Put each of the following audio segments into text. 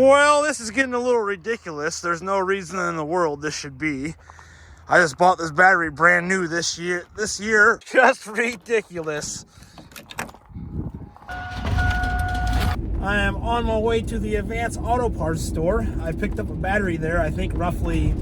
Well, this is getting a little ridiculous. There's no reason in the world this should be. I just bought this battery brand new this year. Just ridiculous. I am on my way to the Advance Auto Parts store. I picked up a battery there, I think roughly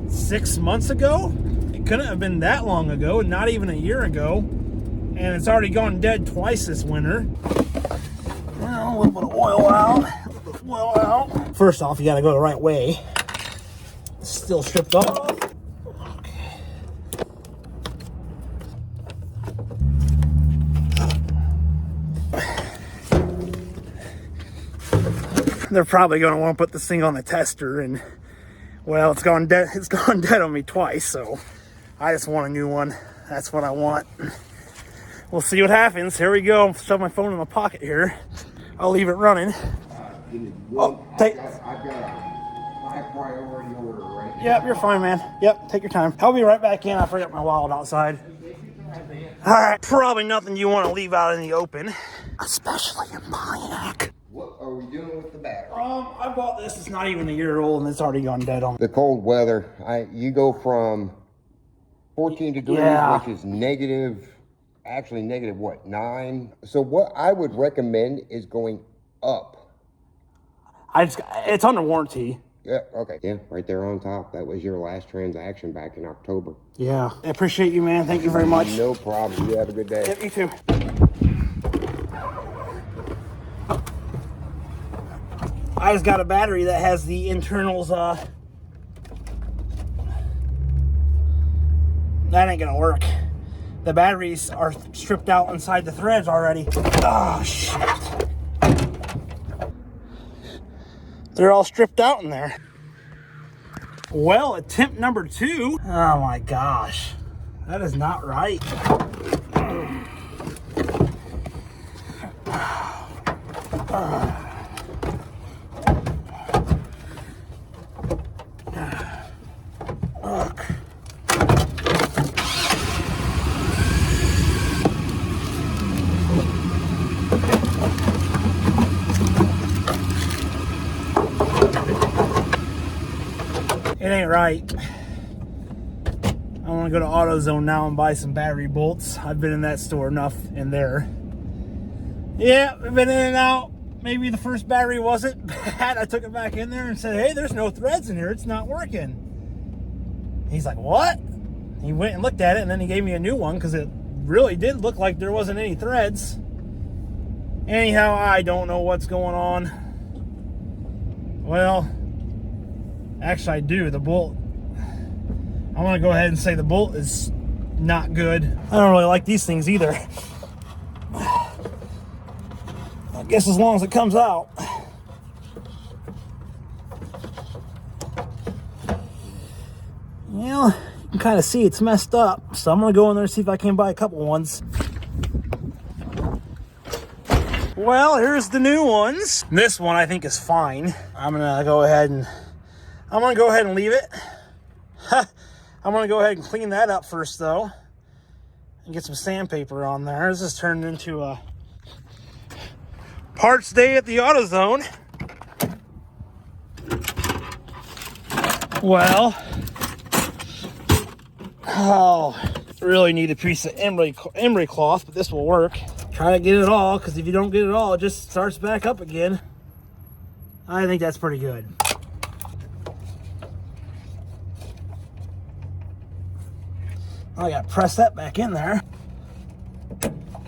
6 months ago. It couldn't have been that long ago, not even a year ago. And it's already gone dead twice this winter. Well, a little bit of oil out. First off, you gotta go the right way. It's still stripped off. Okay. They're probably gonna want to put this thing on the tester, and well, it's gone dead. It's gone dead on me twice, so I just want a new one. That's what I want. We'll see what happens. Here we go. Shove my phone in my pocket here. I'll leave it running. Oh, take. I've got a high priority order right now. Yep, you're fine, man. Yep, take your time. I'll be right back in. I forgot my wallet outside. All right, probably nothing you want to leave out in the open, especially in Pontiac. What are we doing with the battery? I bought this. It's not even a year old, and it's already gone dead on me. The cold weather. You go from 14 degrees, Yeah. which is negative. Actually, negative what, 9? So what I would recommend is going up. It's under warranty. Yeah, okay. Yeah, right there on top. That was your last transaction back in October. Yeah, I appreciate you, man. Thank you very much. No problem. You have a good day. Yep, you too. I just got a battery that has the internals, that ain't gonna work. The batteries are stripped out inside the threads already. Oh, shit. They're all stripped out in there. Well, attempt number 2. Oh my gosh. That is not right. It ain't right. I want to go to AutoZone now and buy some battery bolts. I've been in that store enough in there. Yeah, I've been in and out. Maybe the first battery wasn't bad. I took it back in there and said, hey, there's no threads in here. It's not working. He's like, what? He went and looked at it, and then he gave me a new one because it really did look like there wasn't any threads. Anyhow, I don't know what's going on. Well, actually, I do. The bolt, I want to go ahead and say the bolt is not good. I don't really like these things either. I guess as long as it comes out. Well, you can kind of see it's messed up. So I'm going to go in there and see if I can buy a couple ones. Well, here's the new ones. This one I think is fine. I'm going to go ahead and leave it. I'm going to go ahead and clean that up first, though. And get some sandpaper on there. This is turned into a parts day at the AutoZone. Well, really need a piece of emery cloth, but this will work. Try to get it all, because if you don't get it all, it just starts back up again. I think that's pretty good. I gotta press that back in there.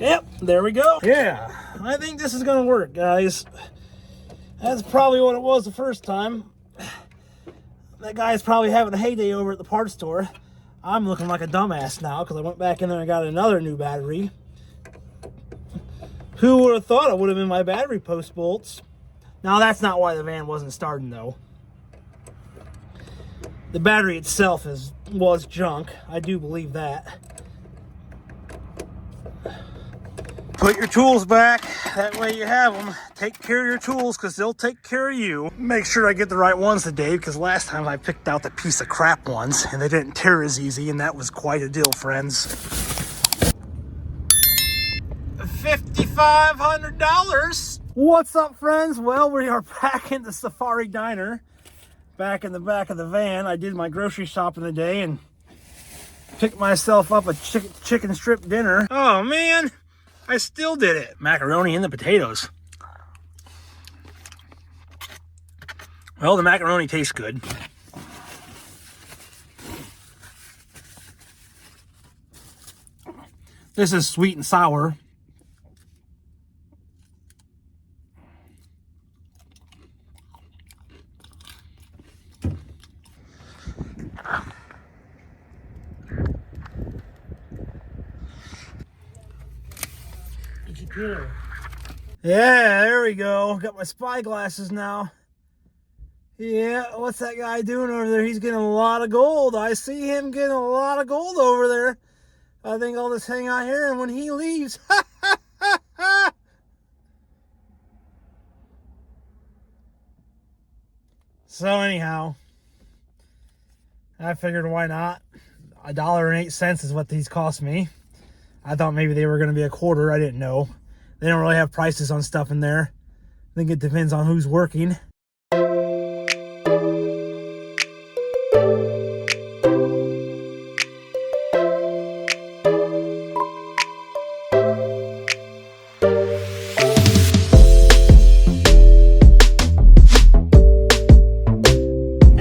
Yep, there we go. Yeah, I think this is gonna work, guys. That's probably what it was the first time. That guy's probably having a heyday over at the parts store. I'm looking like a dumbass now because I went back in there and got another new battery. Who would have thought it would have been my battery post bolts? Now, that's not why the van wasn't starting, though. The battery itself was junk. I do believe that. Put your tools back. That way you have them. Take care of your tools because they'll take care of you. Make sure I get the right ones today because last time I picked out the piece of crap ones and they didn't tear as easy, and that was quite a deal, friends. $5,500 What's up, friends? Well, we are back in the Safari Diner, back in the back of the van. I did my grocery shopping today and picked myself up a chicken strip dinner. Oh man, I still did it. Macaroni and the potatoes. Well, the macaroni tastes good. This is sweet and sour. Yeah, there we go. Got my spy glasses now. Yeah, what's that guy doing over there? He's getting a lot of gold. I see him getting a lot of gold over there. I think I'll just hang out here, and when he leaves, So anyhow, I figured why not? $1.08 is what these cost me. I thought maybe they were going to be a quarter. I didn't know. They don't really have prices on stuff in there. I think it depends on who's working.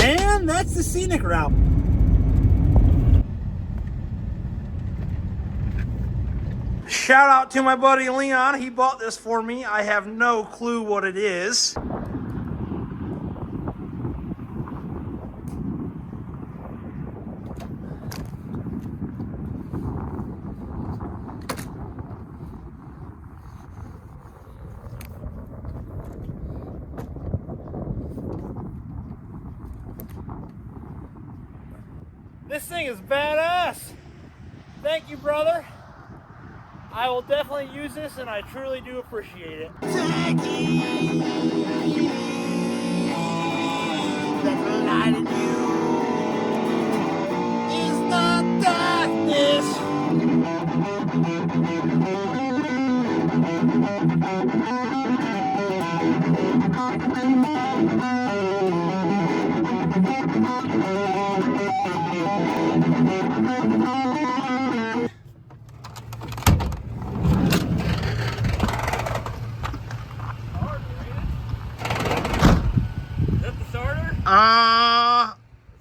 And that's the scenic route. Shout out to my buddy Leon. He bought this for me. I have no clue what it is. This thing is badass. Thank you, brother. I will definitely use this, and I truly do appreciate it.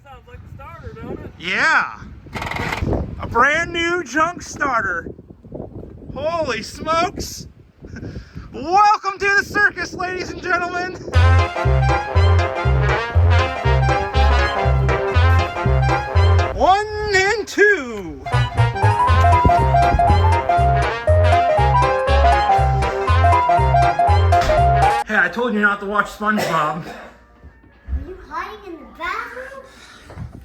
Sounds like a starter, don't it? Yeah. A brand new junk starter. Holy smokes. Welcome to the circus, ladies and gentlemen. One and two. Hey, I told you not to watch SpongeBob. Are you hiding in the bathroom?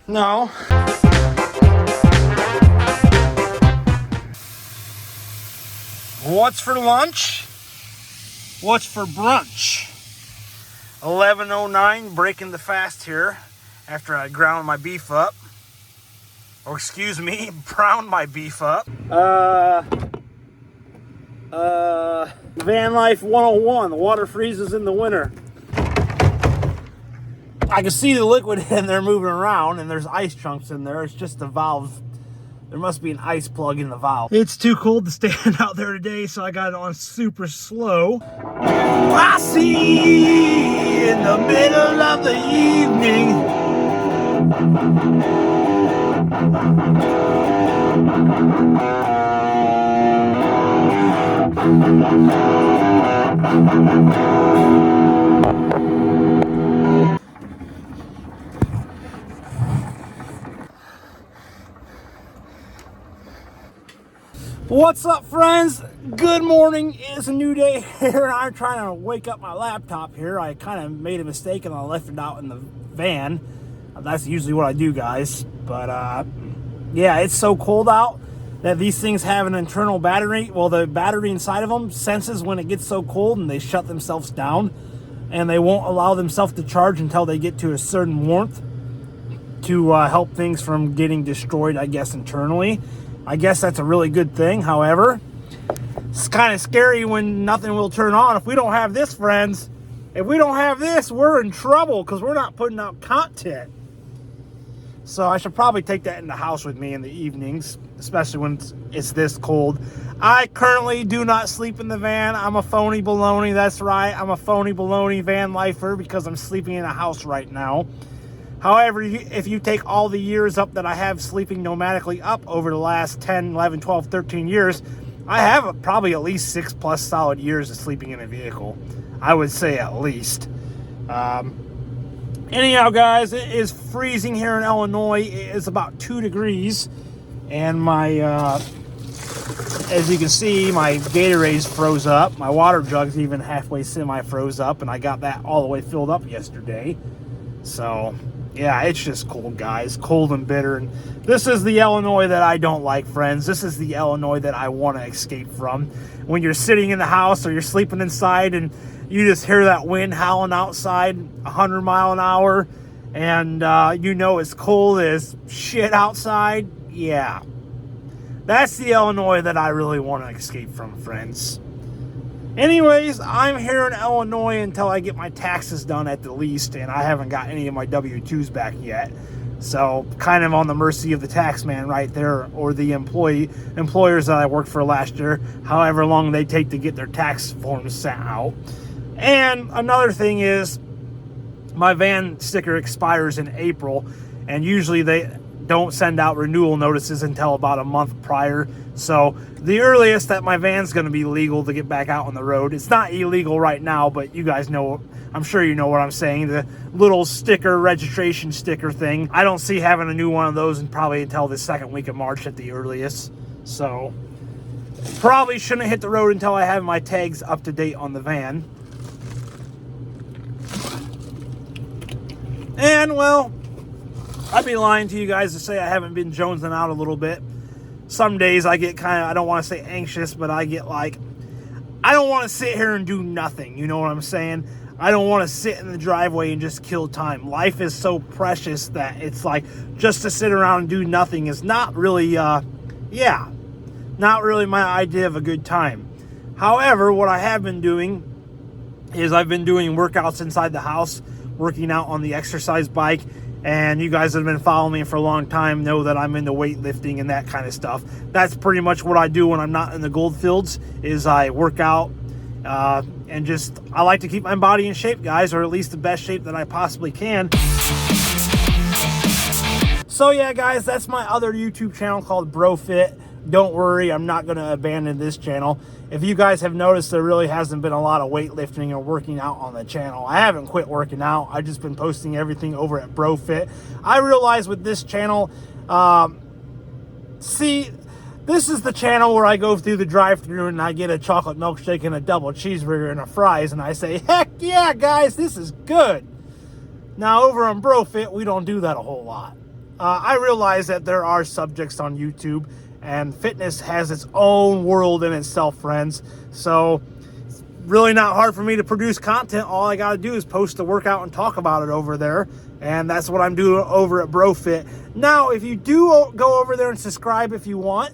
No. What's for lunch? What's for brunch? 11:09, breaking the fast here after I ground my beef up. Or excuse me, browned my beef up. Van Life 101, the water freezes in the winter. I can see the liquid in there moving around, and there's ice chunks in there. It's just the valve. There must be an ice plug in the valve. It's too cold to stand out there today, so I got it on super slow. I see in the middle of the evening. What's up, friends? Good morning. It's a new day here, and I'm trying to wake up my laptop here. I kind of made a mistake and I left it out in the van. That's usually what I do, guys. But yeah, it's so cold out that these things have an internal battery. Well, the battery inside of them senses when it gets so cold, and they shut themselves down, and they won't allow themselves to charge until they get to a certain warmth to help things from getting destroyed, I guess, internally. I guess that's a really good thing. However, It's kind of scary when nothing will turn on. If we don't have this, friends, if we don't have this, we're in trouble because we're not putting out content. So I should probably take that in the house with me in the evenings, especially when it's this cold. I currently do not sleep in the van. I'm a phony baloney. That's right. I'm a phony baloney van lifer because I'm sleeping in a house right now. However, if you take all the years up that I have sleeping nomadically up over the last 10, 11, 12, 13 years, I have probably at least 6+ solid years of sleeping in a vehicle. I would say at least. Anyhow, guys, it is freezing here in Illinois. It is about 2 degrees. And my, as you can see, my Gatorade's froze up. My water jug's even halfway semi-froze up. And I got that all the way filled up yesterday. So, yeah, it's just cold, guys. Cold and bitter. And this is the Illinois that I don't like, friends. This is the Illinois that I want to escape from. When you're sitting in the house or you're sleeping inside and you just hear that wind howling outside 100 miles an hour, and you know it's cold as shit outside. Yeah. That's the Illinois that I really want to escape from, friends. Anyways, I'm here in Illinois until I get my taxes done at the least, and I haven't got any of my W-2s back yet. So, kind of on the mercy of the tax man right there, or the employers that I worked for last year, however long they take to get their tax forms sent out. And another thing is, my van sticker expires in April, and usually they don't send out renewal notices until about a month prior. So the earliest that my van's going to be legal to get back out on the road, it's not illegal right now, but you guys know, I'm sure you know what I'm saying, the little sticker, registration sticker thing. I don't see having a new one of those probably until the second week of March at the earliest. So probably shouldn't hit the road until I have my tags up to date on the van. And, well, I'd be lying to you guys to say I haven't been jonesing out a little bit. Some days I get kind of, I don't want to say anxious, but I get like, I don't want to sit here and do nothing. You know what I'm saying? I don't want to sit in the driveway and just kill time. Life is so precious that it's like, just to sit around and do nothing is not really, not really my idea of a good time. However, what I have been doing is I've been doing workouts inside the house, working out on the exercise bike, and you guys that have been following me for a long time know that I'm into weightlifting and that kind of stuff. That's pretty much what I do when I'm not in the gold fields, is I work out and just, I like to keep my body in shape, guys, or at least the best shape that I possibly can. So yeah, guys, that's my other YouTube channel called BroFit. Don't worry, I'm not going to abandon this channel. If you guys have noticed, there really hasn't been a lot of weightlifting or working out on the channel. I haven't quit working out. I've just been posting everything over at BroFit. I realize with this channel, see, this is the channel where I go through the drive-thru and I get a chocolate milkshake and a double cheeseburger and a fries, and I say, heck yeah, guys, this is good. Now, over on BroFit, we don't do that a whole lot. I realize that there are subjects on YouTube, and fitness has its own world in itself, friends. So it's really not hard for me to produce content. All I got to do is post the workout and talk about it over there. And that's what I'm doing over at BroFit. Now, if you do go over there and subscribe if you want,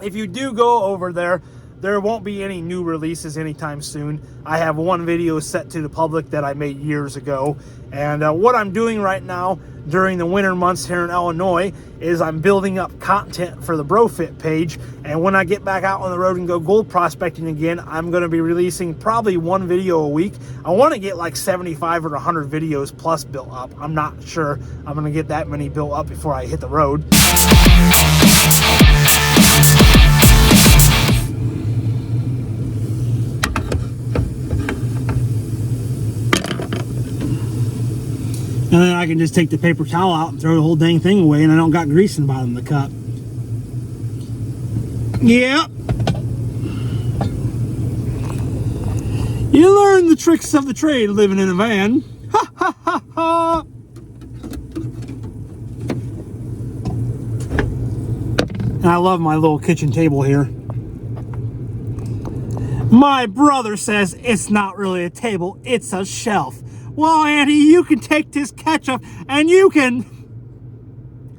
if you do go over there, there won't be any new releases anytime soon. I have one video set to the public that I made years ago. And what I'm doing right now during the winter months here in Illinois is I'm building up content for the BroFit page. And when I get back out on the road and go gold prospecting again, I'm going to be releasing probably one video a week. I want to get like 75 or 100 videos plus built up. I'm not sure I'm going to get that many built up before I hit the road. And then I can just take the paper towel out and throw the whole dang thing away, and I don't got grease in the bottom of the cup. Yep. You learn the tricks of the trade living in a van. Ha ha ha ha. And I love my little kitchen table here. My brother says it's not really a table, it's a shelf. Well, Auntie, you can take this ketchup and you can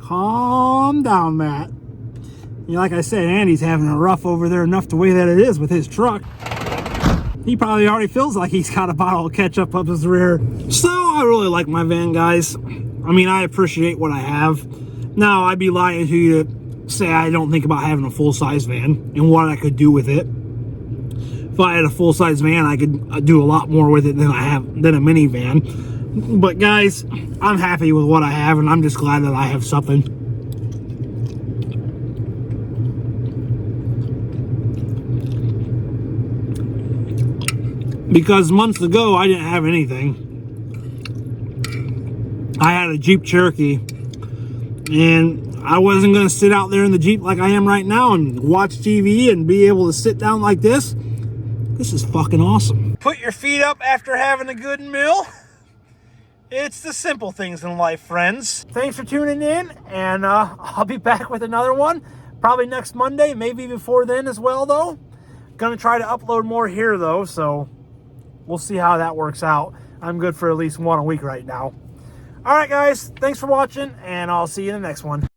calm down, Matt. You know, like I said, Andy's having a rough over there enough the way that it is with his truck. He probably already feels like he's got a bottle of ketchup up his rear. So I really like my van, guys. I mean, I appreciate what I have. Now, I'd be lying to you to say I don't think about having a full-size van and what I could do with it. If I had a full-size van, I could do a lot more with it than I have than a minivan. But guys, I'm happy with what I have, and I'm just glad that I have something. Because months ago, I didn't have anything. I had a Jeep Cherokee, and I wasn't going to sit out there in the Jeep like I am right now and watch TV and be able to sit down like this. This is fucking awesome. Put your feet up after having a good meal. It's the simple things in life, friends. Thanks for tuning in, and I'll be back with another one. Probably next Monday, maybe before then as well, though. Gonna try to upload more here, though, so we'll see how that works out. I'm good for at least one a week right now. All right, guys, thanks for watching, and I'll see you in the next one.